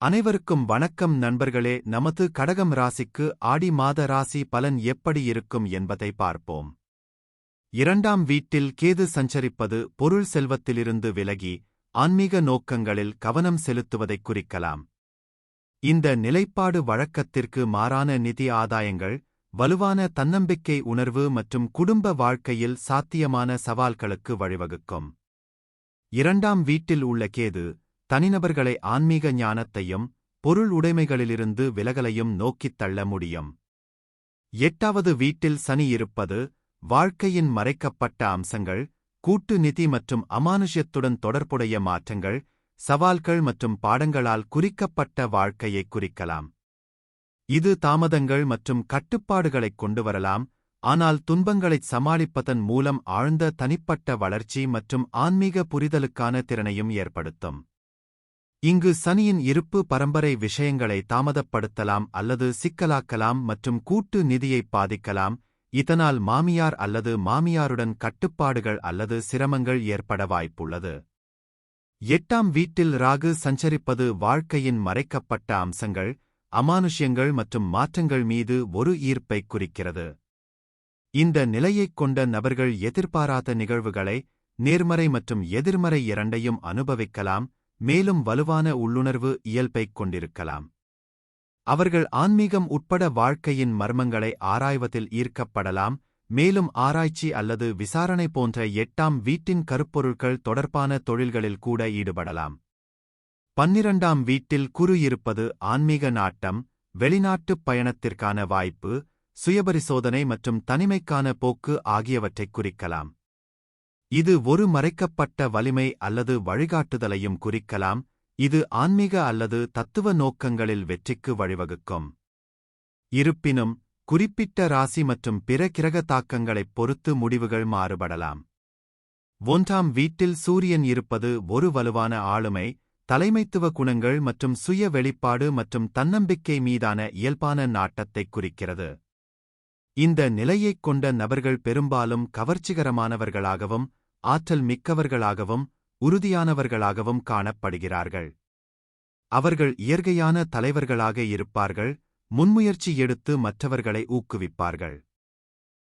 அனைவருக்கும் வணக்கம் நண்பர்களே. நமது கடகம் ராசிக்கு ஆடி மாத ராசி பலன் எப்படி இருக்கும் என்பதை பார்ப்போம். 2ஆம் வீட்டில் கேது சஞ்சரிப்பது பொருள் செல்வத்திலிருந்து விலகி ஆன்மீக நோக்கங்களில் கவனம் செலுத்துவதைக் குறிக்கலாம். இந்த நிலைப்பாடு வழக்கத்திற்கு மாறான நிதி ஆதாயங்கள், வலுவான தன்னம்பிக்கை உணர்வு மற்றும் குடும்ப வாழ்க்கையில் சாத்தியமான சவால்களுக்கு வழிவகுக்கும். 2ஆம் வீட்டில் உள்ள கேது தனிநபர்களை ஆன்மீக ஞானத்தையும் பொருள் உடைமைகளிலிருந்து விலகலையும் நோக்கித் தள்ள முடியும். 8வது வீட்டில் சனி இருப்பது வாழ்க்கையின் மறைக்கப்பட்ட அம்சங்கள், கூட்டு நிதி மற்றும் அமானுஷ்யத்துடன் தொடர்புடைய மாற்றங்கள், சவால்கள் மற்றும் பாடங்களால் குறிக்கப்பட்ட வாழ்க்கையைக் குறிக்கலாம். இது தாமதங்கள் மற்றும் கட்டுப்பாடுகளைக் கொண்டுவரலாம், ஆனால் துன்பங்களைச் சமாளிப்பதன் மூலம் ஆழ்ந்த தனிப்பட்ட வளர்ச்சி மற்றும் ஆன்மீக புரிதலுக்கான திறனையும் ஏற்படுத்தும். இங்கு சனியின் இருப்பு பரம்பரை விஷயங்களை தாமதப்படுத்தலாம் அல்லது சிக்கலாக்கலாம் மற்றும் கூட்டு நிதியைப் பாதிக்கலாம், இதனால் மாமியார் அல்லது மாமியாருடன் கட்டுப்பாடுகள் அல்லது சிரமங்கள் ஏற்பட வாய்ப்புள்ளது. 8ஆம் வீட்டில் ராகு சஞ்சரிப்பது வாழ்க்கையின் மறைக்கப்பட்ட அம்சங்கள், அமானுஷ்யங்கள் மற்றும் மாற்றங்கள் மீது ஒரு ஈர்ப்பைக் குறிக்கிறது. இந்த நிலையைக் கொண்ட நபர்கள் எதிர்பாராத நிகழ்வுகளை, நேர்மறை மற்றும் எதிர்மறை இரண்டையும் அனுபவிக்கலாம், மேலும் வலுவான உள்ளுணர்வு இயல்பைக் கொண்டிருக்கலாம். அவர்கள் ஆன்மீகம் உட்பட வாழ்க்கையின் மர்மங்களை ஆராய்வதில் ஈர்க்கப்படலாம், மேலும் ஆராய்ச்சி அல்லது விசாரணை போன்ற 8ஆம் வீட்டின் கருப்பொருள்கள் தொடர்பான தொழில்களில் கூட ஈடுபடலாம். 12ஆம் வீட்டில் குரு இருப்பது ஆன்மீக நாட்டம், வெளிநாட்டுப் பயணத்திற்கான வாய்ப்பு, சுயபரிசோதனை மற்றும் தனிமைக்கான போக்கு ஆகியவற்றைக் குறிக்கலாம். இது ஒரு மறைக்கப்பட்ட வலிமை அல்லது வழிகாட்டுதலையும் குறிக்கலாம், இது ஆன்மீக அல்லது தத்துவ நோக்கங்களில் வெற்றிக்கு வழிவகுக்கும். இருப்பினும், குறிப்பிட்ட ராசி மற்றும் பிற கிரக தாக்கங்களைப் பொறுத்து முடிவுகள் மாறுபடலாம். 1ஆம் வீட்டில் சூரியன் இருப்பது ஒரு வலுவான ஆளுமை, தலைமைத்துவ குணங்கள் மற்றும் சுய வெளிப்பாடு மற்றும் தன்னம்பிக்கை மீதான இயல்பான நாட்டத்தைக் குறிக்கிறது. இந்த நிலையைக் கொண்ட நபர்கள் பெரும்பாலும் கவர்ச்சிகரமானவர்களாகவும், ஆற்றல் மிக்கவர்களாகவும், உறுதியானவர்களாகவும் காணப்படுகிறார்கள். அவர்கள் இயற்கையான தலைவர்களாக இருப்பார்கள், முன்முயற்சி எடுத்து மற்றவர்களை ஊக்குவிப்பார்கள்.